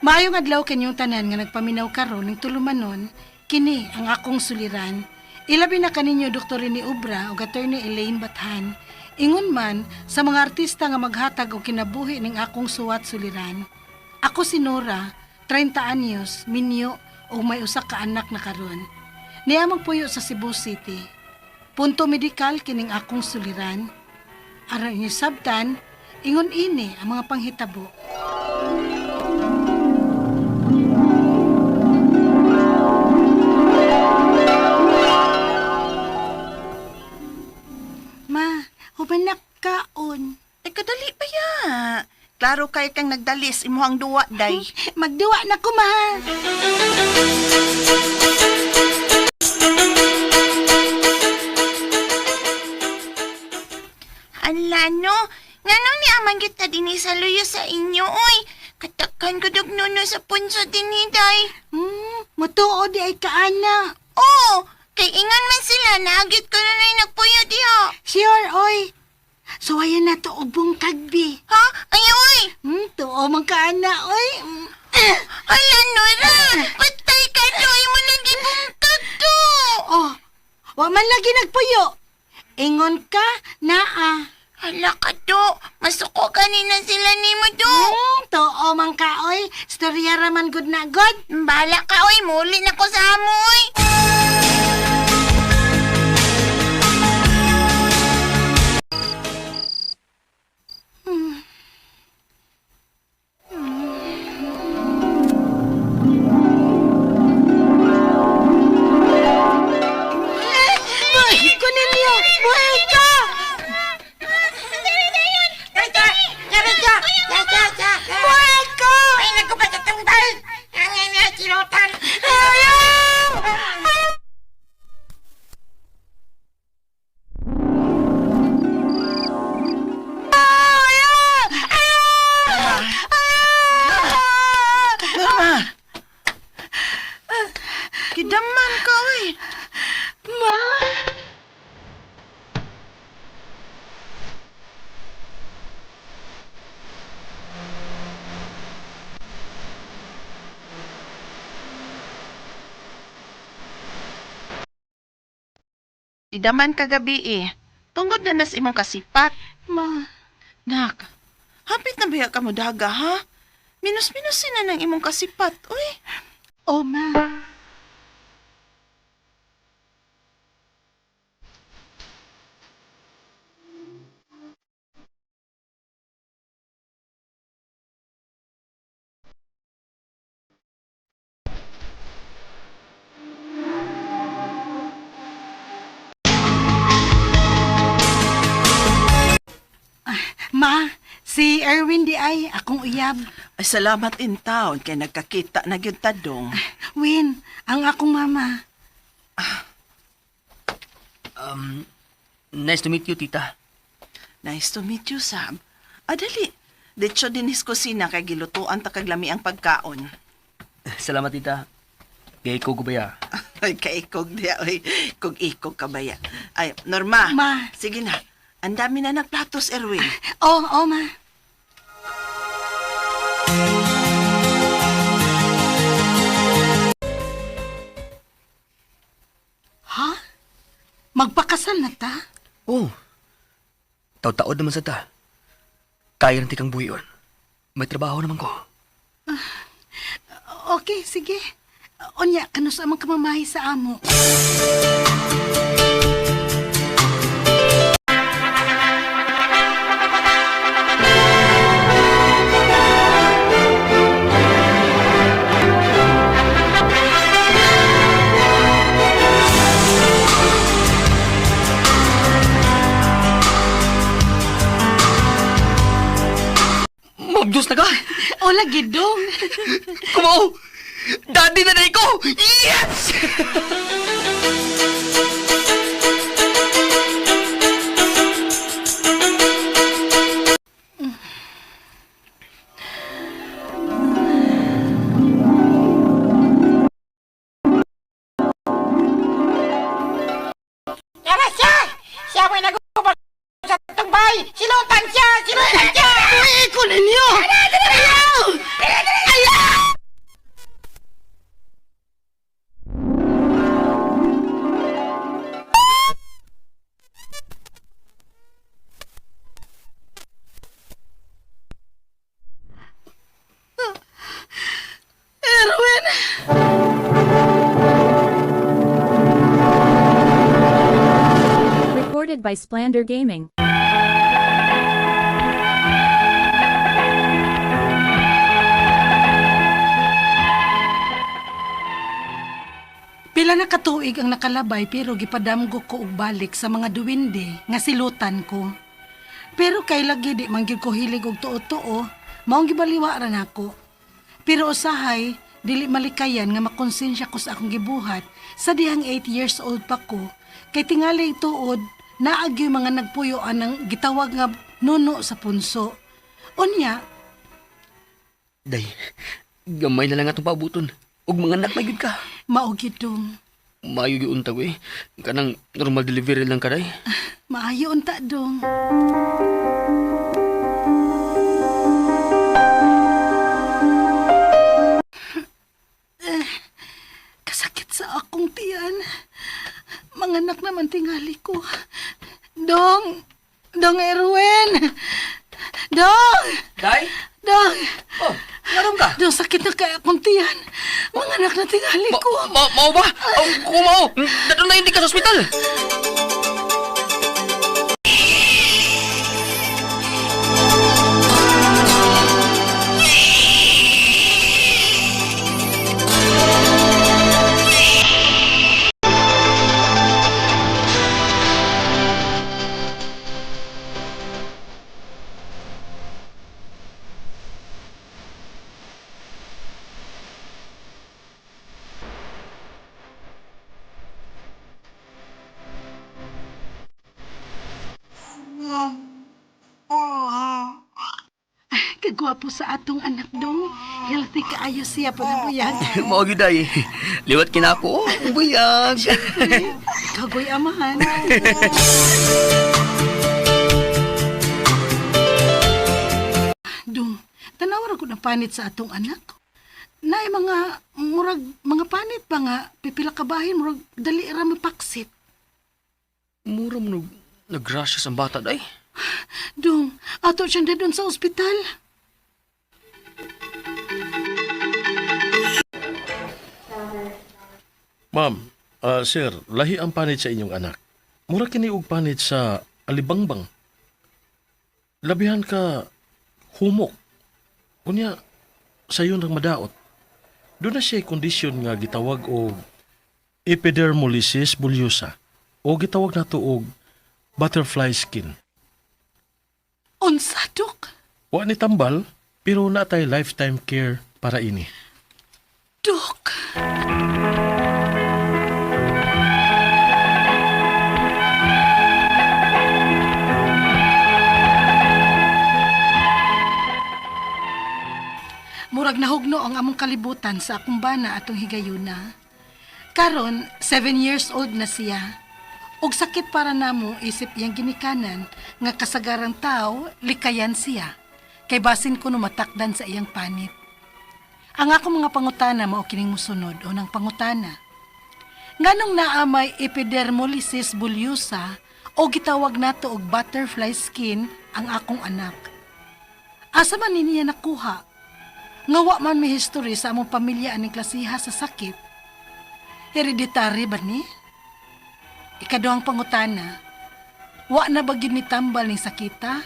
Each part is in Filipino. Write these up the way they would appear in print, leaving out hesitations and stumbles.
Maayong adlaw kanyong tanan nga nagpaminaw karon ning tulumanon, kini ang akong suliran. Ilabi na kaninyo Dr. ni Ubra o Attorney Elaine Bathan. Ingon man sa mga artista nga maghatag og kinabuhi ning akong suwat suliran. Ako si Nora, 30 anyos, minyo o may usa ka anak na karon. Niya magpuyo sa Cebu City. Punto medikal kining akong suliran. Aron inyo sabtan, ingon ini ang mga panghitabo. Ma, humanak kaon. Ay, kadali pa ya. Klaro kay kang nagdalis, imuhang duwa, day. Magduwa na ko, ma. Ala, no? Nganong ni amang kita din sa luyo sa inyo, oy. Katakan ko nuno sa punso din ni day. Matuo di ay kaana. Oo, kay ingan man sila, naagit ko na nagpuyo diha. Sure, oy. So, ayan na to, ubong kagbi. Ha? Ay, oy! Tuo mang kaana, oy. Ala, Nora! Patay ka doy mo lagi bungkag to! Oh, wa man lagi nagpuyo. Ingon ka, naa. Hala ka do, masuko kanina sila ni mo do. Tuo mang ka, oy. Storya raman good na good. Bala ka, oy, muli na ko sa amoy. Kidaman ka, oy. Ma. Kidaman ka gabi eh. Tungod na nas imong kasipat. Ma. Nak, hapit na biya ka mo daga, ha? Minus-minusin na ng imong kasipat, uy. Oh, ma. Ma, si Erwin di ay akong uyab. Ay, salamat in town kay nagkakita na gyud tadong. Win, ang akong mama. Nice to meet you, tita. Nice to meet you, Sam. Dali. Dito din his kusina kay gilutuan ta kag lami ang pagkaon. Salamat, tita. Gay ko gubaya. Ay, kaikog diya, oy. Kung ikog kabaya. Ay, Norma. Ma. Sige na. Ang dami na nagplatos, Erwin. Oh, ma. Ha? Magpakasal na ta? Oh. Taod-taod naman sa ta. Kaya ng tikang buyon. May trabaho naman ko. Okay, sige. Onya, kanus amang kamamahay sa amo. Mabdus na ka! O, lagi dong. Kumao! Daddy na ko! Yes! Uy, ko ninyo! Ayaw! Ayaw! Presented by Splander Gaming. Pila na katuig ang nakalabay pero gipadamgo ko og balik sa mga duwinde nga silutan ko. Pero kay lagi di man gyud ko hilig og tuo-tuo, maong gibaliwaran ako. Pero usahay, dili malikayan nga makonsensya ko sa akong gibuhat sa dihang 8 years old pa ko. Kay tingali tuod, naagyo mga nagpuyoan ng gitawag nga nuno sa punso. Unya, Day, gamay na lang atong paabuton. Ug mga anak na gyud ka. maugid dong. Maayo gyud untag eh. Kanang normal delivery lang ka day. Maayo unta dong. Kasakit sa akong tiyan. Manganak naman tingali ko. Dong! Dong Erwin! Dong! Day? Dong! Oh, naroon ka? Dong, sakit na kaya akong tiyan. Manganak na tingali ko. Mao ba? Kung mao, dadun na hindi ka sa ospital. Kagwapo sa atong anak dong. Healthy kaayo siya po na buyag. Mao gyud day. Liwat kinako. Buyag. Kagoy amahan. Dong, tanawar ko na panit sa atong anak. Naay mga murag mga panit ba nga pipila ka bahin murag dali ra mapaksit. Mura mo nagrasya ang bata day. Dong, ato siya na doon sa ospital. Ma'am, sir, lahi ang panit sa inyong anak. Mura kini og panit sa alibangbang. Labihan ka humok. Kunya, sayo nang madaot. Doon na siya kondisyon nga gitawag og epidermolysis bullosa o gitawag nato og butterfly skin. Unsa, Dok? Wa ni tambal, pero natay lifetime care para ini. Dok. Murag nahugno ang among kalibutan sa akong bana atong higayuna. Karon, 7 years old na siya. Og sakit para namo isip iyang ginikanan nga kasagarang tao, likayan siya. Kay basin ko matakdan sa iyang panit. Ang akong mga pangutana mao kining musunod o ng pangutana. Nganong naamay epidermolysis bullosa o gitawag nato og butterfly skin ang akong anak? Asa man niya nakuha? Nga wa man may history sa among pamilya aning klasiha sa sakit. Hereditary ba ni? Ikaduhang pangutana, wa na ba gyud ni tambal ning sakita?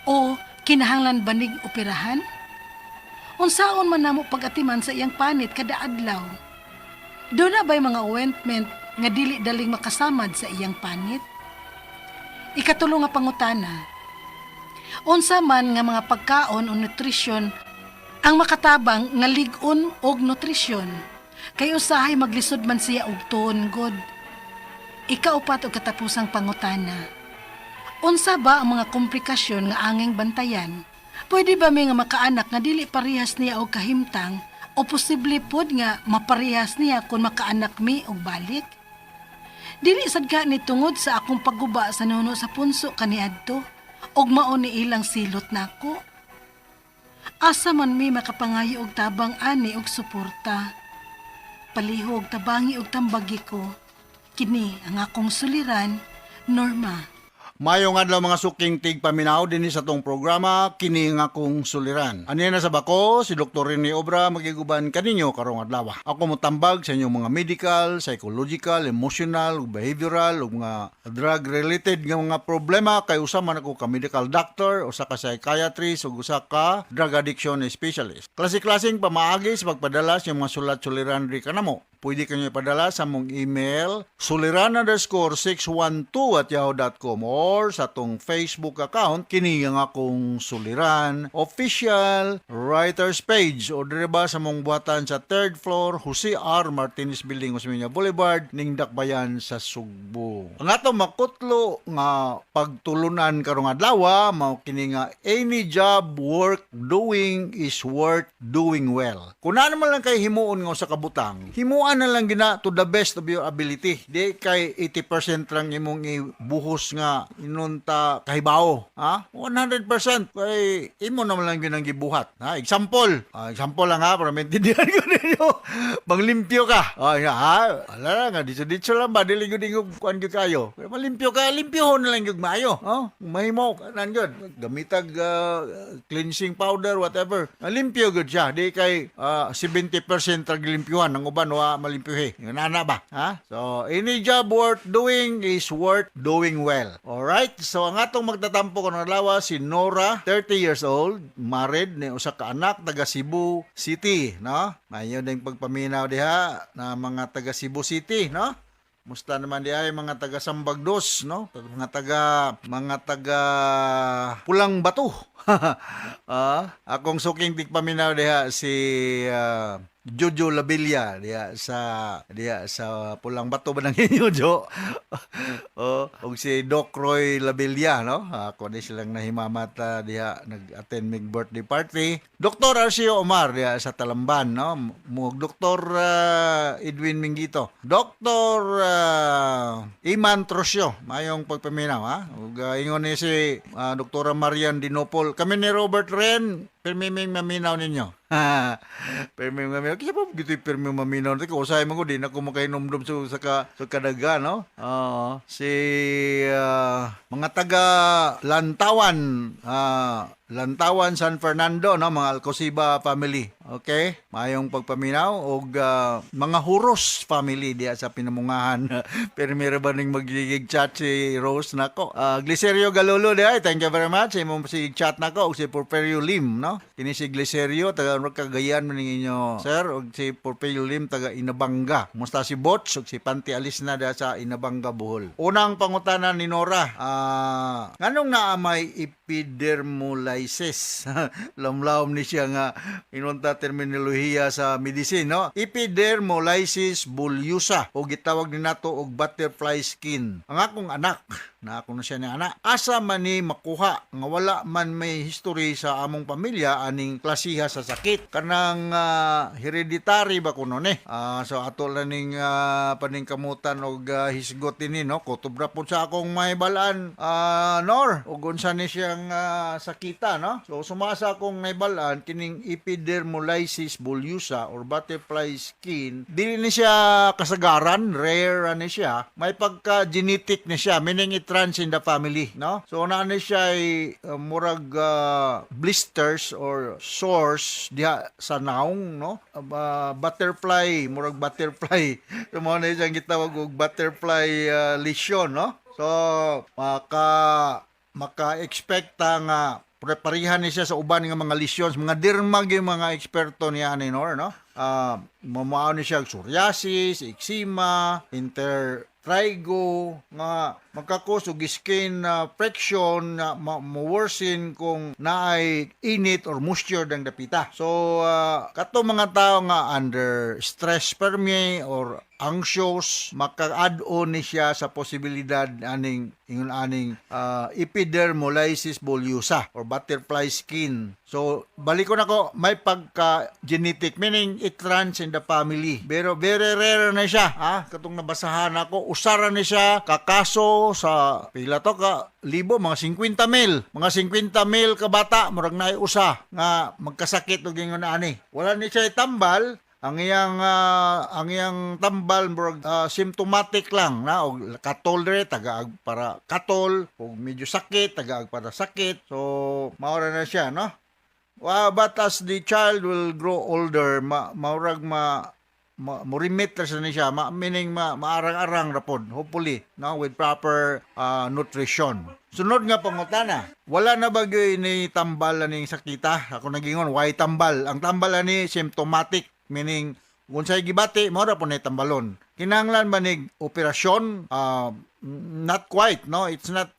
O kinahanglan ba ning operahan? Unsaon man namo pag-atiman sa iyang panit kada adlaw? Doon na ba'y mga ointment nga dili daling makasamad sa iyang panit? Ikatulo nga pangutana, unsa man nga mga pagkaon o nutrisyon ang makatabang nga lig-on og nutrisyon, kay usahay maglisod man siya og tuon god. Ikaupat og katapusang pangutana. Unsa ba ang mga komplikasyon nga anging bantayan? Pwede ba may nga makaanak nga dili parehas niya og kahimtang o posible pod nga maparehas niya kung makaanak mi og balik? Dili sad ka ni tungod sa akong pagguba sa nuno sa punso kaniadto og mao ni ilang silot nako. Asa man mi makapangayo og tabang ani og suporta. Palihog tabangi og tambagi ko. Kini ang akong suliran, Norma. Mayong adlaw mga suking tigpaminaw din sa tong programa kini nga kong suliran. Ani na sa bako si Dr. Rene Obra magiguban kaninyo karong adlaw. Ako motambag sa inyong mga medical, psychological, emotional, ug behavioral ug mga drug related nga mga problema kay usa man ako ka medical doctor, usa ka psychiatrist ug usa ka drug addiction specialist. Klase-klaseng pamaagi sa pagpadala sa mga sulat-suliran ri kanamo. Pwede kanyo ipadala sa mong email suliran_612@yahoo.com or sa tong Facebook account kini nga akong suliran official writers page o dire ba sa mong buhatan sa 3rd floor Jose R. Martinez Building Osmeña Boulevard ning Dakbayan sa Sugbo. Ang atong makutlo nga pagtulunan karong adlaw mao kini nga any job worth doing is worth doing well. Kung ano man lang kay himuon nga sa kabutang, himuan na lang gina to the best of your ability. Di kay 80% lang imong ibuhos nga inunta kahibaw. Ha? 100% kay imo naman lang ginang gibuhat. Ha? Example lang ha para maintindihan ko ninyo. Manglimpyo ka. Ha? Ala nga dito lang ba dili gyud ingog kuan gyud kayo. Kaya malimpyo ka, limpyohon na lang gyud maayo. Mahimo kanan gyud. Gamitag cleansing powder whatever. Limpyo gyud siya. Di kay 70% ra gilimpyuhan ang uban wa malimpyuhi. Yun ana ba? Ha? So, any job worth doing is worth doing well. Alright? So, ang atong magtatampo ko ng lawa si Nora, 30 years old, married, ni usa ka anak, taga Cebu City, no? Mayon ding pagpaminaw diha na mga taga Cebu City, no? Musta naman di ay mga taga Sambagdos, no? Mga taga Pulang Batu. Akong suking tigpaminaw diha si Jojo Labilla diya sa Pulang Bato ba nang inyo Jo? Og si Doc Roy Labilla, no? Ako di silang nahimamat diya nag-attend mig birthday party. Dr. Arcio Omar diya sa Talamban, no? Mug Dr. Edwin Mingito. Dr. Iman Trosio, mayong pagpaminaw ha. Ug ingon ni si Dr. Marian Dinopol. Kami ni Robert Ren, permiming maminaw ninyo. Permiming maminaw. Kaya pa gito yung permiming maminaw. Kung usay mo ko, di na ko makainomdom sa kadaga, no? Si mga taga Lantawan, San Fernando, no? Mga Alcosiba family. Okay? Mayong pagpaminaw. O mga Huros family diya sa pinamungahan. Pero meron ba ning magigig chat si Rose nako? Glicerio Galolo diya. Thank you very much. Imong si chat nako. O si Porfirio Lim, no? Kini si Glicerio, taga Cagayan man ninyo, sir. O si Porfirio Lim, taga Inabanga. Musta si Bots, o si Panti Alisna diya sa Inabanga, Bohol. Unang pangutanan ni Nora. Nganong naamay epidermolysis? Lamlaom ni siya nga inunta terminolohiya sa medicine, no? Epidermolysis bullosa o gitawag ni nato og butterfly skin. Ang akong anak, na ako na siya ni anak, asa man ni makuha nga wala man may history sa among pamilya aning klasiha sa sakit kanang hereditary ba kuno ni. So ato lang ning paningkamutan og hisgot ini, no? Kutob ra pud sa akong mahibalaan Nor ug unsa ni siyang sakita, no? So sumasa akong nahibalaan kining epidermolysis bullosa or butterfly skin, dili ni siya kasagaran, rare ni siya, may pagka genetic ni siya, meaning it runs in the family, no? So na ni siya murag blisters or sores diha sa naong, no? Butterfly, murag butterfly. So mo na siyang gitawag og butterfly lesion, no? So maka-expect nga preparihan ni siya sa uban nga mga lesions, mga dermag yung mga eksperto niya ni Nor, no? Mamao ni siya psoriasis, eczema, intertrigo, nga magkakos og skin friction na ma-worsen kung naay init or moisture dang dapita. So kato mga tao nga under stress permi or anxious, maka-add-on ni siya sa posibilidad aning epidermolysis bullosa or butterfly skin. So balik ko na ko, may pagka-genetic, meaning it runs in the family. Pero very rare na siya. Katong nabasahan ako, usara ni siya kakaso sa pila to ka libo, mga 50 mil. Mga 50 mil ka bata, murag na usa nga magkasakit og ingon ani. Wala ni siya itambal, ang iyang tambal murag symptomatic lang na og katol dire tagaag para katol og medyo sakit tagaag para sakit. So maura na siya, no? But as the child will grow older, maurag mo-remit na siya, meaning maarang-arang rapod, hopefully, no, with proper nutrition. Sunod nga pangutana, wala na ba gyud ni tambal ning sakita? Ako nagingon, why tambal? Ang tambal ani symptomatic, meaning kung sa'y gibati, mo ra po na tambalon. Kinahanglan ba ning operasyon? Not quite, no? It's not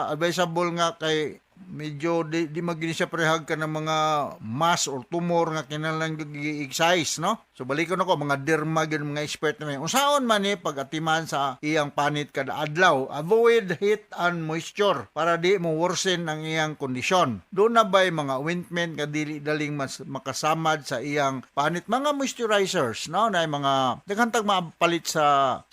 advisable nga kay medyo di magini siya parehag ka ng mga mass or tumor nga kinahanglan gi-exercise, no? So balikon ako mga derma gyud mga expert na may unsaon man ni pag-atiman sa iyang panit kada adlaw, avoid heat and moisture para di mo worsen ang iyang kondisyon. Doon na ba'y mga ointment nga dili daling mas makasamad sa iyang panit, mga moisturizers, no? Na mga daghantag mapalit sa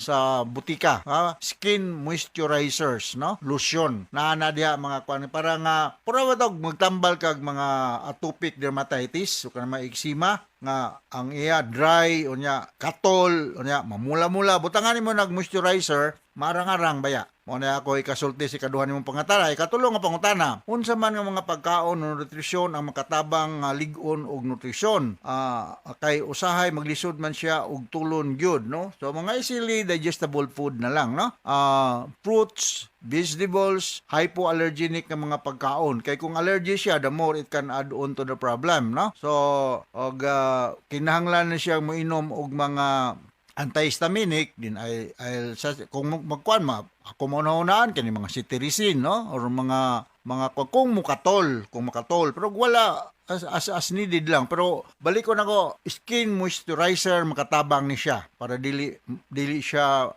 butika, ha? Skin moisturizers, no? Lotion na diha mga kuan para nga pura magtambal kag mga atopic dermatitis o kanang mga eczema nga ang iya dry unya katol unya mamula-mula butangan nimo nag moisturizer marang-arang baya mo na ako ikasulti si kaduhan nimong pangatara ikatulong nga pangutana unsa man nga mga pagkaon o nutrisyon ang makatabang lig-on og nutrisyon kay usahay maglisod man siya og tulon gyud, no? So mga easily digestible food na lang, no? Fruits, vegetables, hypoallergenic na mga pagkaon. Kay kung allergy siya, the more it can add on to the problem, no? So, kinahanglan na siya moinom og mga antihistaminic din ay kung magkuan ako mo naunaan kani mga cetirizine, no? Or mga kung makatol pero wala as needed lang, pero balik ko nako skin moisturizer makatabang ni siya para dili siya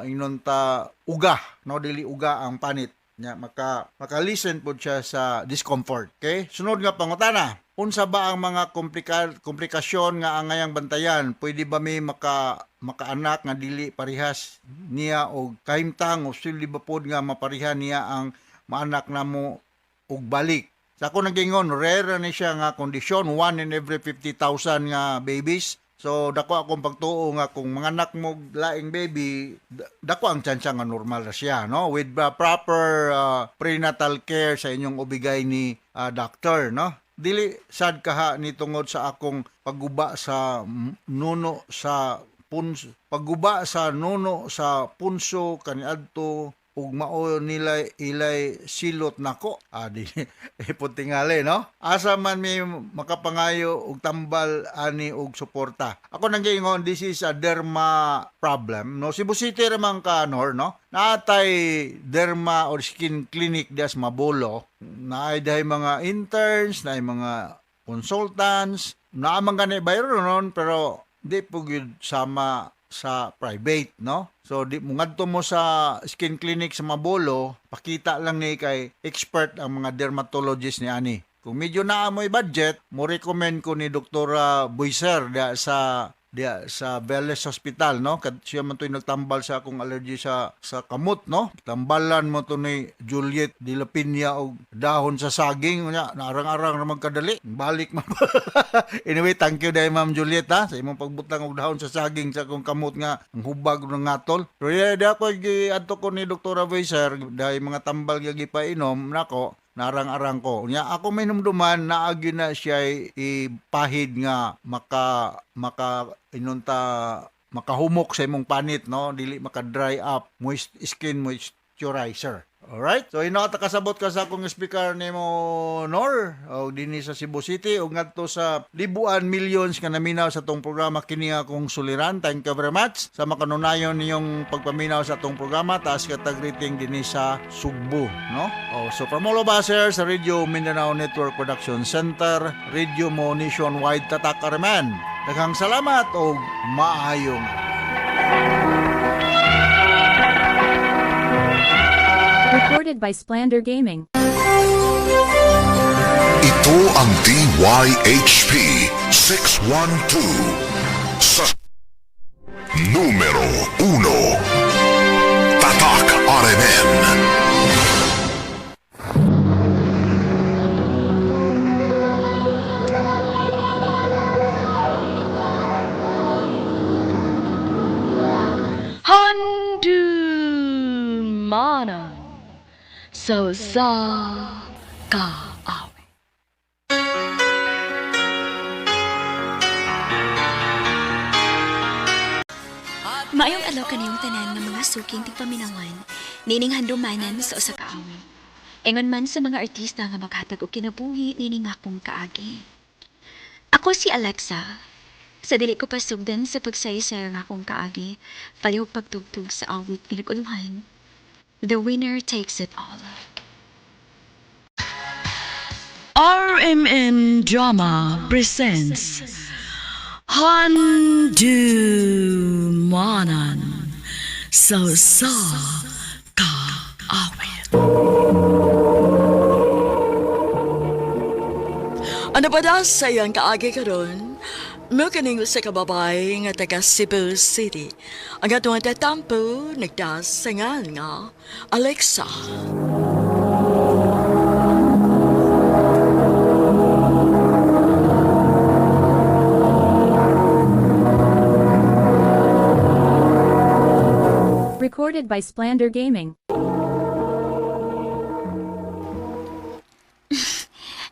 inunta uga, no? Dili uga ang panit nya maka-listen po siya sa discomfort. Okay, sunod nga pangutana, unsa ba ang mga komplikasyon nga angayang bantayan? Pwede ba may makaanak nga dili parihas niya og kahimtang o sili ba pod nga maparihan niya ang maanak namo og balik? Sa ako nagingon, rare ni siya nga kondisyon, 1 in every 50,000 nga babies. So dako akong pagtuo nga kung manganak mo laing baby, dako ang tsansa nga normal na siya, no? With proper prenatal care sa inyong ubigay ni doctor, no? Dili sad kaha ni tungod sa akong pagguba sa nuno sa punso, pagguba sa nuno sa punso kaniadto ug mao nila ilay silot nako di putingali, no? Asa man may makapangayo og tambal ani og suporta. Ako nang giingon, this is a derma problem, no? Cebu City ramang kanor, no? Natay derma or skin clinic das Mabolo, naay dahay mga interns, naay mga consultants, naamang gani bayro noon, pero di po gyud sama sa private, no? So di mo ngadto mo sa skin clinic sa Mabolo, pakita lang ni kay expert ang mga dermatologist ni ani. Kung medyo naamoy budget, mo recommend ko ni Dr. Buiser dia sa Vélez Hospital, no? Siya man to'y nagtambal sa akong allergy sa kamot, no? Tambalan mo to ni Juliet de la Piña og dahon sa saging, nya narang-arang ra magkadali. Balik man. Anyway, thank you dai Ma'am Juliet, ha, sa imong pagbutang og dahon sa saging sa akong kamot nga ang hubag ng ngatol. Pero di ako adto ko ni Dr. Weiser dahil mga tambal nga gipainom nako narang-arang ko. Nya ako may numduman naagi na siya ipahid nga makahumok sa imong panit, no? Dili maka-dry up, skin moisturizer. Alright? So kasabot ka sa akong speaker nimo Nor o dinhi sa Cebu City o ngadto sa libuan millions ka naminaw sa tong programa kini akong suliran. Thank you very much sa makanunayon niyong pagpaminaw sa tong programa. Taas ka tag rating dinhi sa Sugbo, no? So from all of us here sa Radio Mindanao Network Production Center, Radio Mo Nationwide Tatak Araman. Daghang salamat o maayong Recorded by Splander Gaming. Ito ang DYHP 612 sa numero 1 Tatak RMN. mana so sa kaawit. Maayong adlaw kaniyong tanan nga mga suking tigpaminawan, nining handumanan sa usa ka awit. Ingon man sa mga artista nga maghatag og kinabuhi nining akong kaagi. Ako si Alexa. Sa dili ko pasugdan sa pagsaysayo nga akong kaagi, palihog pagtugtog sa awit pinag-uluhan. The winner takes it all. RMN Drama presents Handumanan so sa kaawit. Ano ba daw sa iyang kaagi karon? Mo kaning sa kababay nga taga Cebu City. Ang atong tatampo nagdasangan nga Alexa. Recorded by Splander Gaming.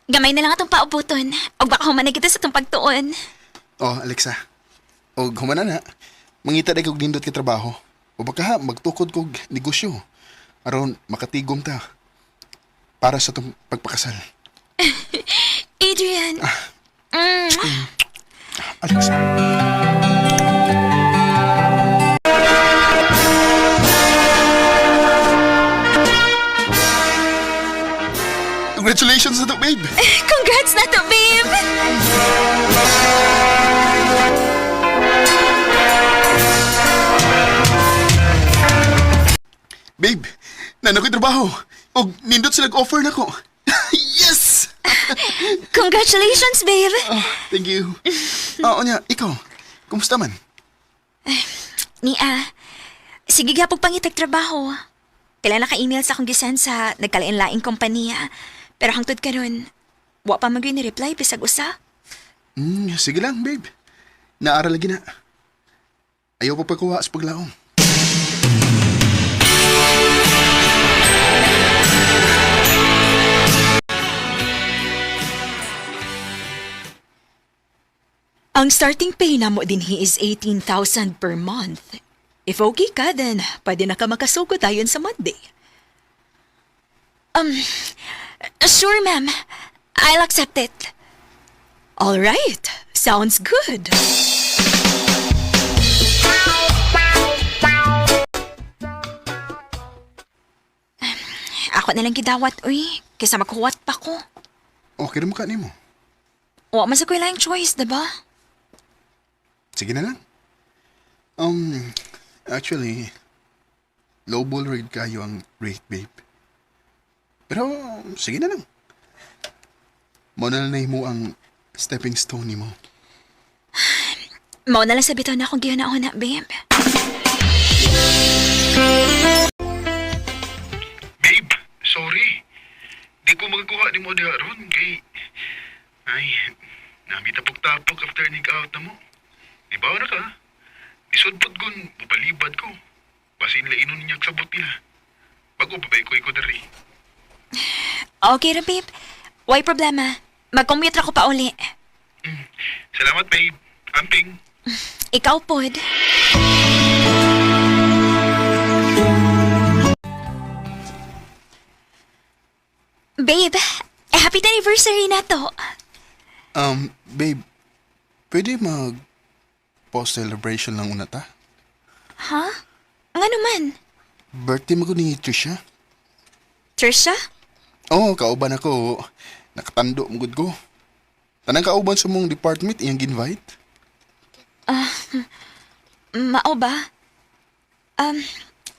Gamay na lang atong paubuton. Og baka humanay kita sa itong pagtuon. Oh, Alexa. O humana na. Mangita na kog nindot ka trabaho. O baka ha, magtukod kog negosyo. Aron makatigom ta. Para sa itong pagpakasal. Adrian. Alexa. Congratulations na to, babe! Congrats na to, babe! Babe, nanakoy trabaho. O nindot sila offer na ko. Yes! Congratulations, babe! Thank you. Oo niya, ikaw. Kumusta man? Nia, sige gapog pangitag trabaho. Kailan naka-email sa akong gisend sa nagkalain-laing kompanya. Pero hangtod karon, wa pa mag ni reply bisag usa. Sige lang, babe. Naaral lagi na. Ayaw pa pagkuha sa paglaong. Ang starting pay na mo dinhi is 18,000 per month. If okay ka, then pwede na ka makasugod ayon sa Monday. Sure, ma'am. I'll accept it. All right. Sounds good. Ako na lang gidawat, uy. Kaysa maghuwat pa ko. Okay na mo ka mo. Wa man sa ko lang choice, diba? Sige na lang. Actually, lowball rate kayo ang rate, babe. Pero, sige na lang. Mo na lang mo ang stepping stone ni mo. Mao na lang sa bitaw na akong gihanahon na, babe. Babe, sorry. Di ko magkuha ni mo diha ron kay... Ay, namitapok-tapok after nag-out na mo. Ibaw na ka. Isudpot gun, mapalibad ko. Basin lainon niya sabot nila. Bago babay ko dari. Okay ra, babe. Why problema? Mag-commute ra ko pa uli. Salamat, babe. Amping. Ikaw, pod. Babe, happy anniversary na to. Babe, pwede post celebration lang una ta? Ha? Nga naman? Birthday mo ko ni Trisha. Trisha? Oo, kauban ako. Nakatando mo gud ko. Tanang kauban sa mong department iyang ginvite. Mao ba?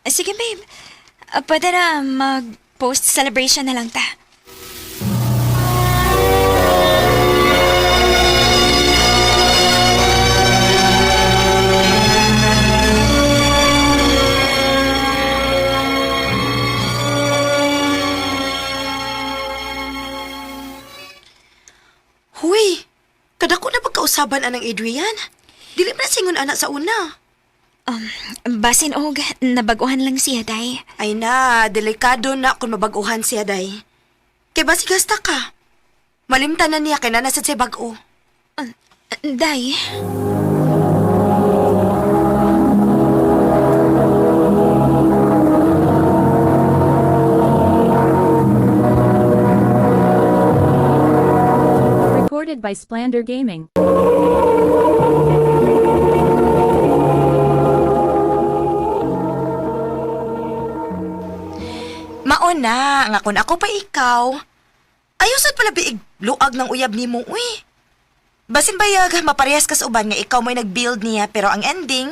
Sige, babe. Pwede na mag-post celebration na lang ta. Huy, kadako na pagkausaban anang Adrian. Dili na singon anak sa una. Basin og, nabaguhan lang siya, day. Ay na, delikado na kung mabaguhan siya, day. Kay basi gasta ka. Malimtan na niya kay nanasad siya bago. Day. Recorded by Splander Gaming. Mauna, nga kung ako pa ikaw. Ayusan pala biig luag ng uyab ni mo, uy. Basin bayag, maparehas ka sa uban nga ikaw mo'y nag-build niya pero ang ending,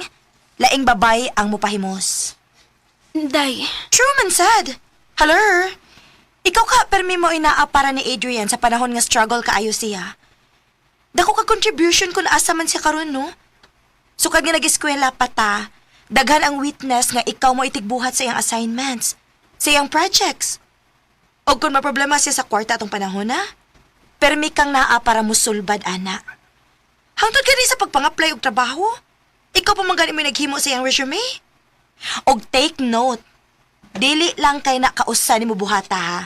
laing babay ang mupahimos. Day. True man sad. Hello? Ikaw ka, permi mo inaa para ni Adrian sa panahon nga struggle kaayo siya. Dako ka contribution kung asa man siya karon no? Sukad nga nag-eskwela pa ta, daghan ang witness nga ikaw mo itigbuhat sa iyang assignments, sa iyang projects. O kung maproblema siya sa kwarta atong panahon na, permi kang naa para musulbad, ana. Hangtod ka rin sa pagpang-apply og trabaho, ikaw pa man gani mo naghimo sa iyang resume. Og take note, dili lang kay nakausa ni mo buhata ha.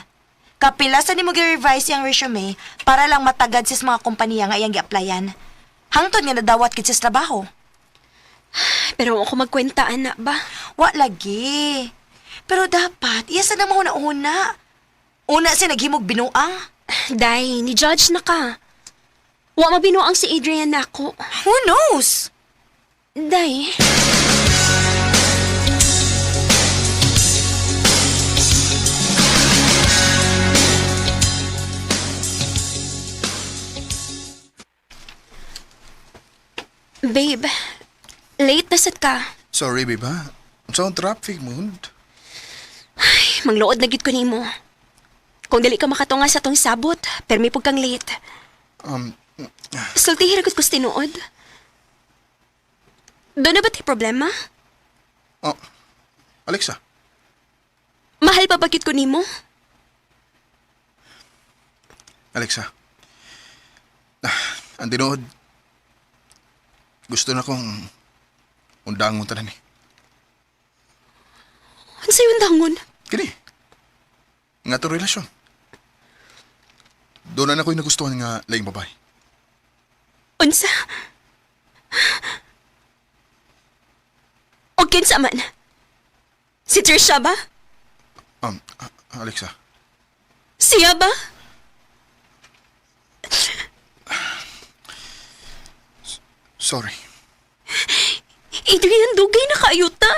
Kapilasan ni mo gi-revise yung resume para lang matagad sis mga kompanya nga iyang gi-applyan. Hangtod nga nadawat kit sis trabaho. Pero ako magkwenta, ana ba? Wa lagi. Pero dapat, iya sa nang una. Una siya naghimog binuang. Day, ni-judge na ka. Wa mabinuang si Adrian na ako. Who knows? Day. Babe, late na sad ka. Sorry, babe, ha? Sa traffic mo. Manglood na gid ko nimo. Kung dili ka makatunga sa tong sabot, permi pug kang late. Sulti hiragot ko tinuod. Doon na ba ti problema? Oh, Alexa, Mahal pa bakit ko nimo? Alexa. Ang tinood, gusto na kong undang mo tanan eh. Ano sa'yo ang dangon? Kini, nga to relasyon. Doon na ako'y nagustuhan nga laing babae. Unsa? O kinsa man? Si Trisha ba? Alexa, Siya ba? sorry. Adrian, dugay na kaayuta.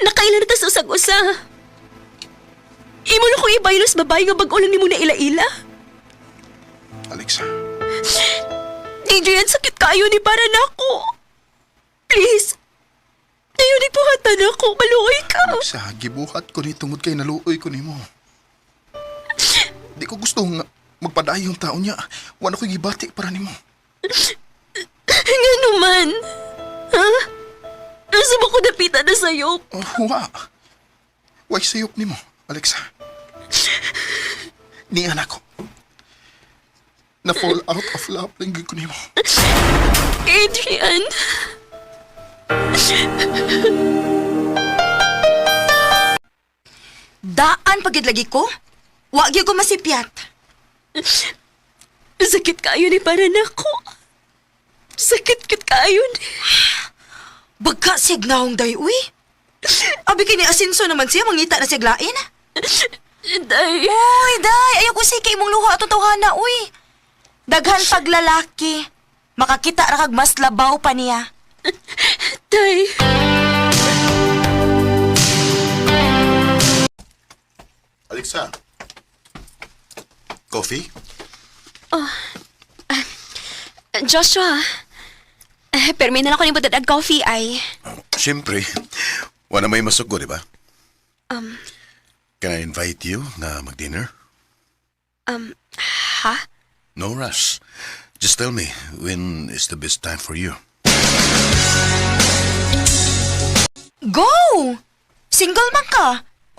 Nakailan na ta sa usag-usa. Imo na kong ibaylos babae nga bag-o lang ni mo na ila-ila. Alexa, Adrian, sakit kaayo ni para na ako. Please. Ngayon ni buhatan ako, maluoy ka. Alexa, gibuhat ko ni tungod kay naluoy ko ni mo. Di ko gusto nga magpadayo yung tao niya. Wala ko'y gibati para ni mo. Nga naman. Ha? Nasa ba ko napita na sa'yo? Why sayop ni mo, Alexa? Ni anak ko. Na-fall out of love lang ko ni mo. Adrian. Daan pagid lagi ko? Wa gyud ko masipyat. Sakit kaayo ni para na ako. Sakit kit kaayo ni. Bagka signawong day, uy. Abi kini asinso naman siya, mangita na siya glain. Day. Uy, day, ayaw ko sige imong luha at tawhana, uy. Daghan paglalaki. Makakita ra kag mas labaw pa niya. Day. Alexa, coffee? Joshua. Permi na lang ko ni budad coffee ay. Siyempre, wala may masugo, di ba? Can I invite you na mag-dinner? Ha? No rush. Just tell me when is the best time for you. Go! Single man ka.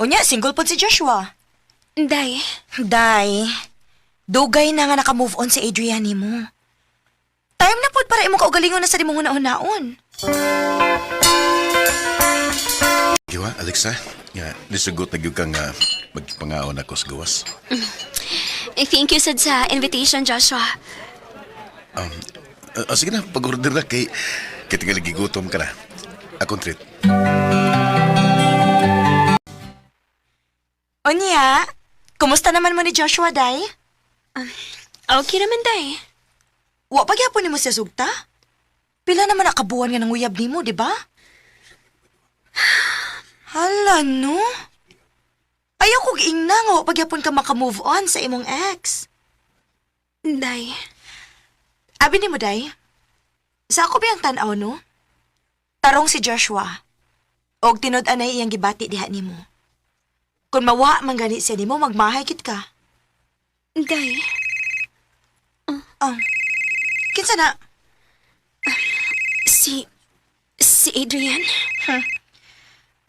Unya, single po si Joshua. Day. Day, dugay na nga naka-move on si Adrian mo. Time na pod para imong kaugalingon na sa dimong hunaon. Giwa, Alexa. Nga, nisugot na gyud ka nga magpangaon ako sa gawas. Thank you, sad, sa invitation, Joshua. Sige na, pag-order na kay tingali gigutom ka na. Akong treat. Onya, kumusta naman mo ni Joshua, day? Okay naman, day. Wa pa gyapon nimo siya sugta? Pila naman nakabuan nga ng uyab nimo, di ba? Hala, no? Ayaw kong ingna nga wa pa gyapon ka makamove on sa imong ex. Day. Abi nimo, day? Sa ako biyang tanaw, no? Tarong si Joshua. Og tinud-an na iyang gibati diha nimo. Kung mawa man gani siya nimo, magmahay kit ka. Day. Kinsa na? Si Adrian.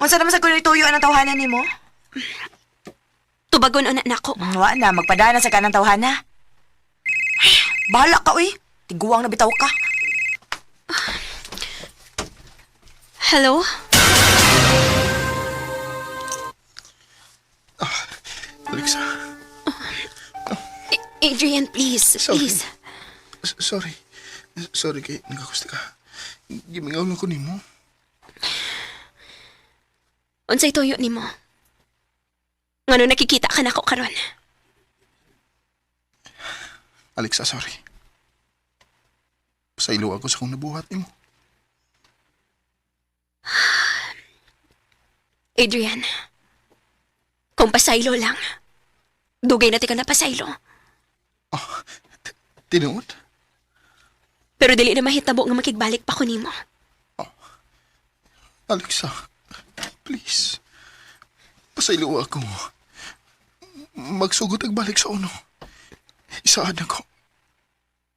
Unsa naman sa kunoy tuyo ang tawhanan nimo? Tubagon na nako. Wa na, magpadana sa kanang tawhana. Bahala ka, uy. Tiguang na bitaw ka. Hello? Alexa, Adrian, please. Please. sorry. Sorry kay nagagusto ka. Gimingaw lang ko nimo. Unsay tuyo nimo? Ngano nakikita ka nako karon? Alexa, sorry. Pasaylo ako sa kung nabuhat nimo. Adrian, kung pasaylo lang, dugay na ti ka na pasaylo. Tinuod? Pero dili na mahitabo nga makigbalik pa ko nimo. Alexa, please. Pasaylo ako. Magsugod ang balik sa uno. Isaad ako.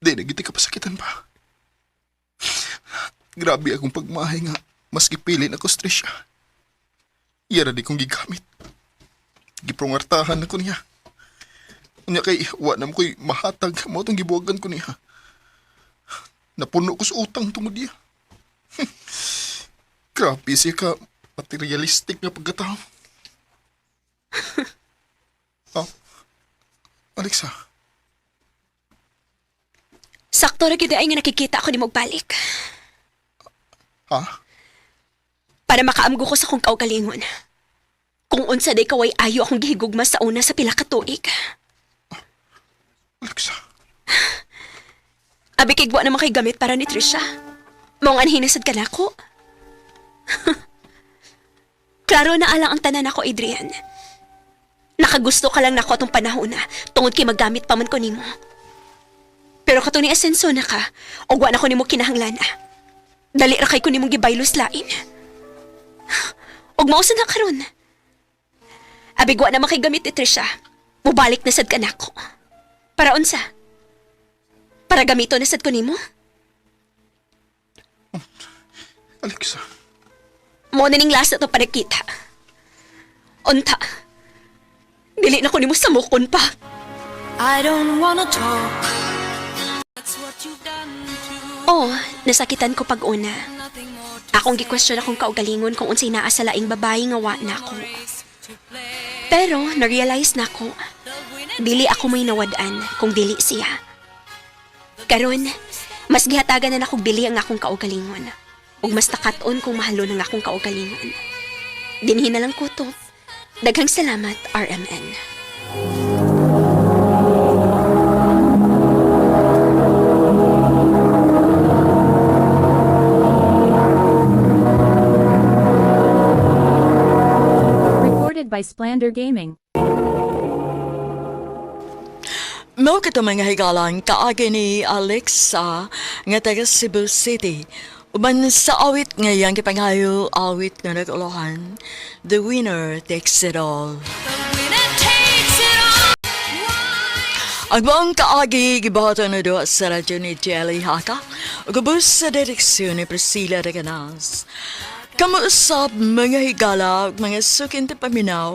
Di nagiti ka pasakitan pa. Grabe akong pagmahay nga. Maski pilin ako sa Trisha. Iyara di kong gigamit. Giprongartahan ako niya. Unya kay wa nam ko'y mahatag. Mao tong gibuwagan ko niya. Napuno ko sa utang tungod niya. Grabe siya ka materialistic nga pagkatao. Alexa. Sakto ra gyud ay nga nakikita ako nimo balik. Ha? Para makaamgo ko sa kong kaugalingon. Kung unsa day kaway ayo akong gihigugma sa una sa pila ka tuig. Alexa. Abi kay gwa naman kay gamit para ni Trisha. Mong anhinasad ka nako. Klaro na alang ang tanan ako, Adrian. Nakagusto ka lang nako atong panahon na tungod kay maggamit pa man ko nimo. Pero katong ni asenso na ka, og wa na ko nimo kinahanglan. Dali ra kay ko nimong gibaylos lain. Og mausa na karon. Abi gwa naman kay gamit ni Trisha. Mubalik na sad ka nako. Para unsa? Para gamito na sad ko nimo? Alexa. Mo na ning last na to panagkita. Unta. Dili na ko nimo samukon pa. I don't wanna talk. Oh, nasakitan ko pag-una. Akong gi-question akong kaugalingon kung unsay naa sa laing babae nga wa na ako. Pero, na-realize na ko, dili ako may nawadaan kung dili siya. Karon, mas gihatagan na nakog dili ang akong kaugalingon. Ug mas takaton kung mahalo ng akong kaugalingon. Dinhi na lang ko to. Daghang salamat, RMN. Recorded by Splander Gaming. Mao kita mga higalan kaagi ni Alexa nga taga Cebu City. Uban sa awit ngayang kipangayo awit nga nag-ulahan. The winner takes it all. Ang buong kaagi gibahatan na doon sa radyo ni Jelly Haka. Ugubos sa direksyon ni Priscilla Reganas. Kamuusap mga higala ug mga sukin ti paminaw,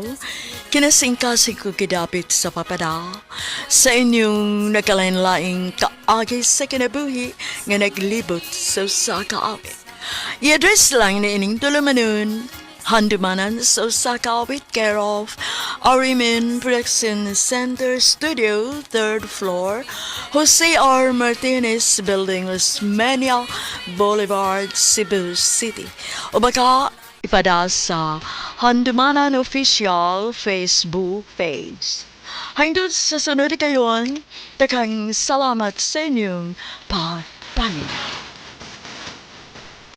kinasingkasing ko kidapit sa papada sa inyong nakalain-laing kaagi sa kinabuhi nga naglibot sa kaawit. I-address lang na ining tulumanon, handumanan sa kaawit care of Arimin Production Center Studio, 3rd floor, Jose R. Martinez Building, Osmeña Boulevard, Cebu City. O baka ipada sa Handumanan Official Facebook page. Hangtod sa sunod kayon, takang salamat sa inyong pagpanin.